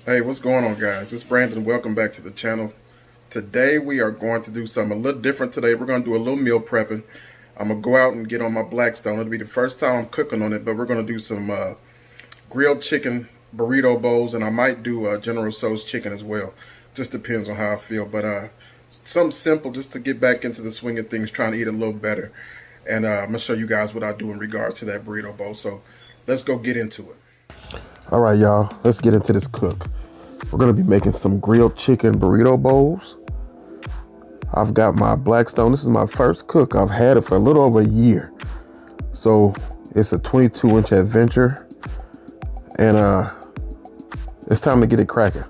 Hey, what's going on, guys? It's Brandon. Welcome back to the channel. Today we are going to do something a little different. Today we're going to do a little meal prepping. I'm going to go out and get on my Blackstone. It'll be the first time I'm cooking on it, but we're going to do some grilled chicken burrito bowls, and I might do General Tso's chicken as well. Just depends on how I feel, but something simple just to get back into the swing of things, trying to eat a little better. And I'm going to show you guys what I do in regards to that burrito bowl. So let's go get into it. All right, y'all, let's get into this cook. We're gonna be making some grilled chicken burrito bowls. I've got my Blackstone. This is my first cook. I've had it for a little over a year. So it's a 22-inch adventure, and it's time to get it cracking.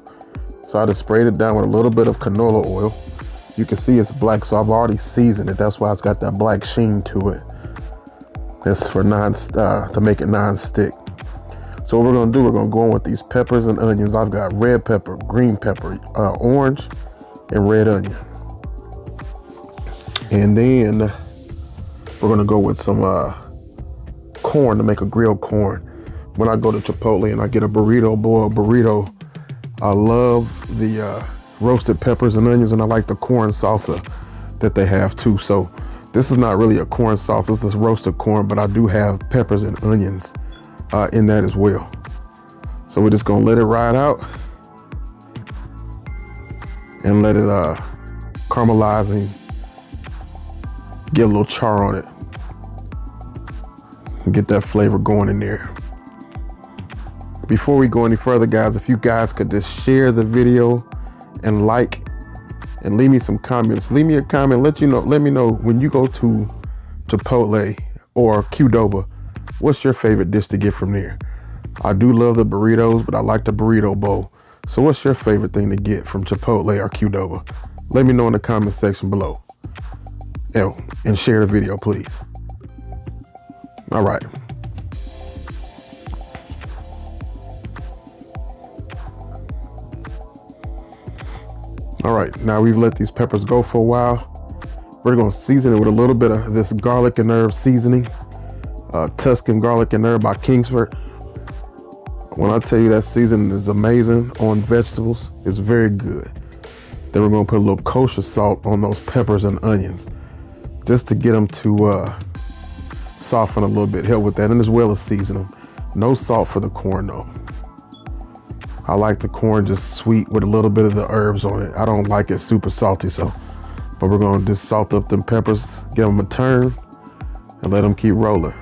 So I just sprayed it down with a little bit of canola oil. You can see it's black, so I've already seasoned it. That's why it's got that black sheen to it. It's for to make it non-stick. So what we're gonna do, we're gonna go in with these peppers and onions. I've got red pepper, green pepper, orange, and red onion. And then we're gonna go with some corn to make a grilled corn. When I go to Chipotle and I get a burrito, boiled burrito, I love the roasted peppers and onions, and I like the corn salsa that they have too. So this is not really a corn salsa, this is roasted corn, but I do have peppers and onions in that as well. So we're just gonna let it ride out and let it caramelize and get a little char on it and get that flavor going in there. Before we go any further, guys, if you guys could just share the video and like and leave me some comments. Leave me a comment, let me know when you go to Chipotle or Qdoba, what's your favorite dish to get from there? I do love the burritos, but I like the burrito bowl. So what's your favorite thing to get from Chipotle or Qdoba? Let me know in the comment section below. Oh, and share the video, please. All right. All right, now we've let these peppers go for a while. We're gonna season it with a little bit of this garlic and herb seasoning. Tuscan garlic and herb by Kingsford. When I tell you that seasoning is amazing on vegetables, it's very good. Then we're gonna put a little kosher salt on those peppers and onions, just to get them to soften a little bit, help with that, and as well as season them. No salt for the corn though. I like the corn just sweet with a little bit of the herbs on it. I don't like it super salty, but we're gonna just salt up them peppers, give them a turn, and let them keep rolling.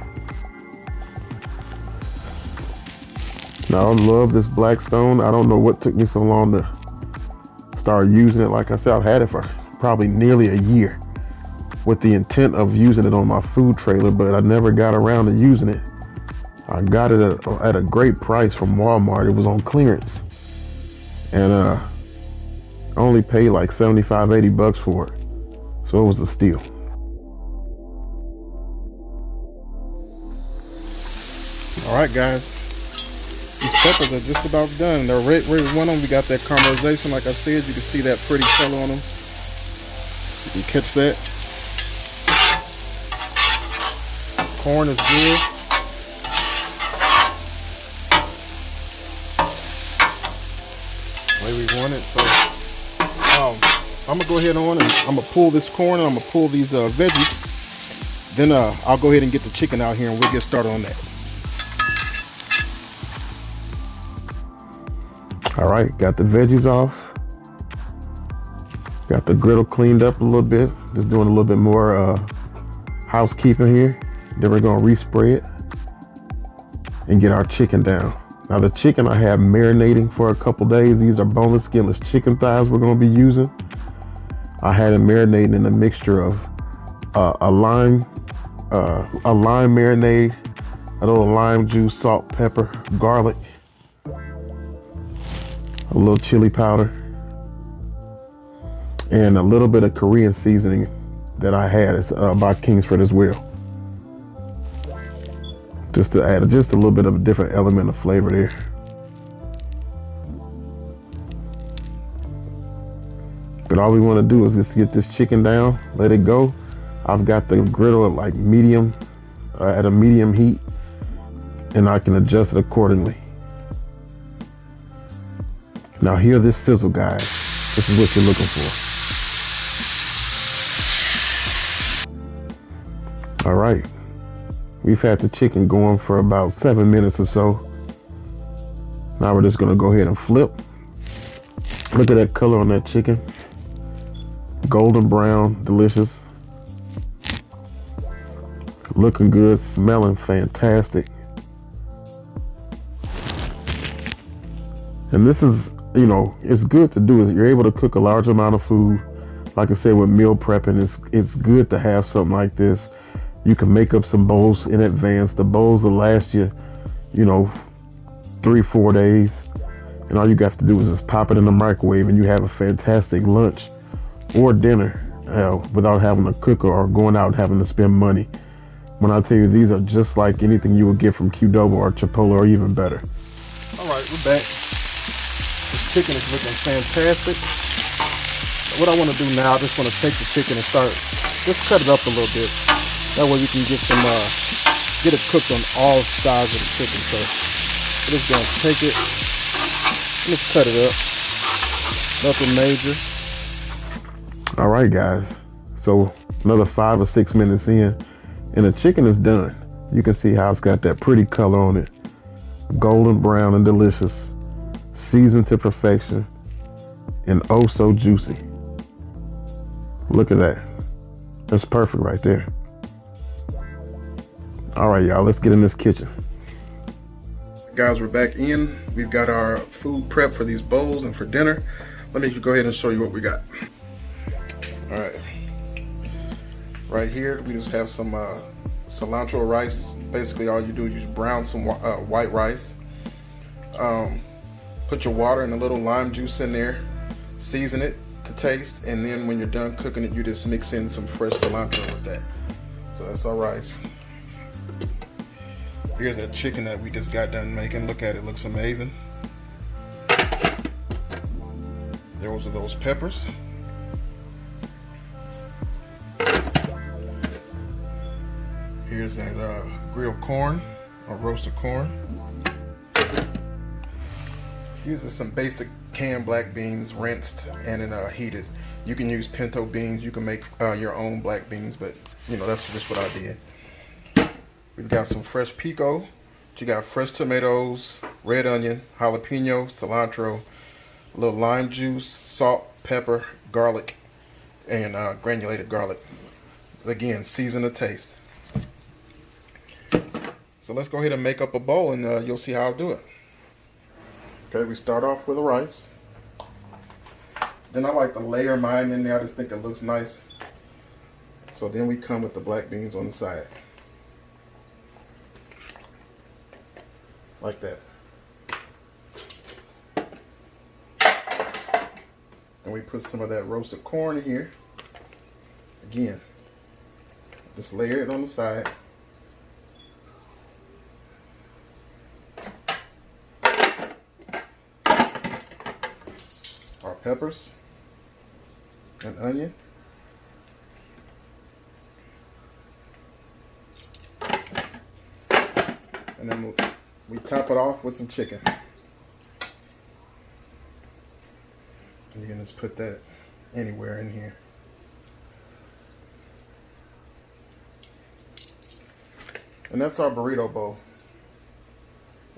Now, I love this Blackstone. I don't know what took me so long to start using it. Like I said, I've had it for probably nearly a year with the intent of using it on my food trailer, but I never got around to using it. I got it at a great price from Walmart. It was on clearance. And I only paid like 75, 80 bucks for it. So it was a steal. All right, guys. These peppers are just about done. They're ready to run on. We got that caramelization. Like I said, you can see that pretty color on them. You can catch that. Corn is good. The way we want it. So I'm gonna go ahead on and I'm gonna pull this corn and I'm gonna pull these veggies. Then I'll go ahead and get the chicken out here and we'll get started on that. All right, got the veggies off. Got the griddle cleaned up a little bit. Just doing a little bit more housekeeping here. Then we're gonna respray it and get our chicken down. Now the chicken I have marinating for a couple days. These are boneless, skinless chicken thighs we're gonna be using. I had it marinating in a mixture of a lime marinade, a little lime juice, salt, pepper, garlic, a little chili powder, and a little bit of Korean seasoning that I had. It's by Kingsford as well. Just to add just a little bit of a different element of flavor there. But all we want to do is just get this chicken down, let it go. I've got the griddle at like medium, at a medium heat, and I can adjust it accordingly. Now hear this sizzle, guys. This is what you're looking for. All right. We've had the chicken going for about 7 minutes or so. Now we're just gonna go ahead and flip. Look at that color on that chicken. Golden brown, delicious. Looking good, smelling fantastic. And this is, you know, it's good to do. You're able to cook a large amount of food. Like I said, with meal prepping, it's good to have something like this. You can make up some bowls in advance. The bowls will last you, you know, 3-4 days. And all you have to do is just pop it in the microwave and you have a fantastic lunch or dinner without having to cook or going out and having to spend money. When I tell you, these are just like anything you would get from Qdoba or Chipotle or even better. All right, we're back. This chicken is looking fantastic. What I want to do now, I just want to take the chicken and just cut it up a little bit. That way we can get it cooked on all sides of the chicken. So we're just gonna take it, let's cut it up. Nothing major. All right, guys. So another 5 or 6 minutes in, and the chicken is done. You can see how it's got that pretty color on it, golden brown and delicious, seasoned to perfection, and oh so juicy. Look at that. That's perfect right there. All right, y'all, let's get in this kitchen. Guys, we're back in. We've got our food prep for these bowls and for dinner. Let me go ahead and show you what we got. All right. Right here, we just have some cilantro rice. Basically, all you do is you brown some white rice. Put your water and a little lime juice in there. Season it to taste. And then when you're done cooking it, you just mix in some fresh cilantro with that. So that's our rice. Here's that chicken that we just got done making. Look at it, looks amazing. Those are those peppers. Here's that grilled corn or roasted corn. These are some basic canned black beans, rinsed and then heated. You can use pinto beans. You can make your own black beans, but you know, that's just what I did. We've got some fresh pico. You got fresh tomatoes, red onion, jalapeno, cilantro, a little lime juice, salt, pepper, garlic, and granulated garlic. Again, season to taste. So let's go ahead and make up a bowl, and you'll see how I'll do it. Okay, we start off with the rice. Then I like to layer mine in there. I just think it looks nice. So then we come with the black beans on the side. Like that. And we put some of that roasted corn in here. Again, just layer it on the side. Our peppers and onion. And then we top it off with some chicken. You can just put that anywhere in here. And that's our burrito bowl.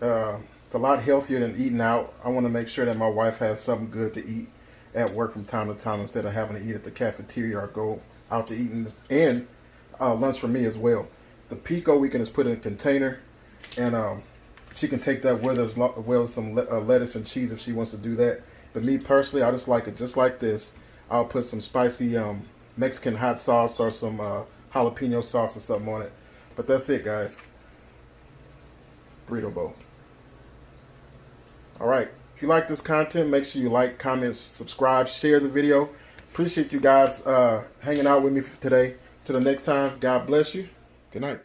It's a lot healthier than eating out. I want to make sure that my wife has something good to eat at work from time to time instead of having to eat at the cafeteria or go out to eat. And lunch for me as well. The pico we can just put in a container, and she can take that with some lettuce and cheese if she wants to do that. But me personally, I just like it just like this. I'll put some spicy Mexican hot sauce or some jalapeno sauce or something on it. But that's it, guys. Burrito bowl. All right. If you like this content, make sure you like, comment, subscribe, share the video. Appreciate you guys hanging out with me today. Till the next time, God bless you. Good night.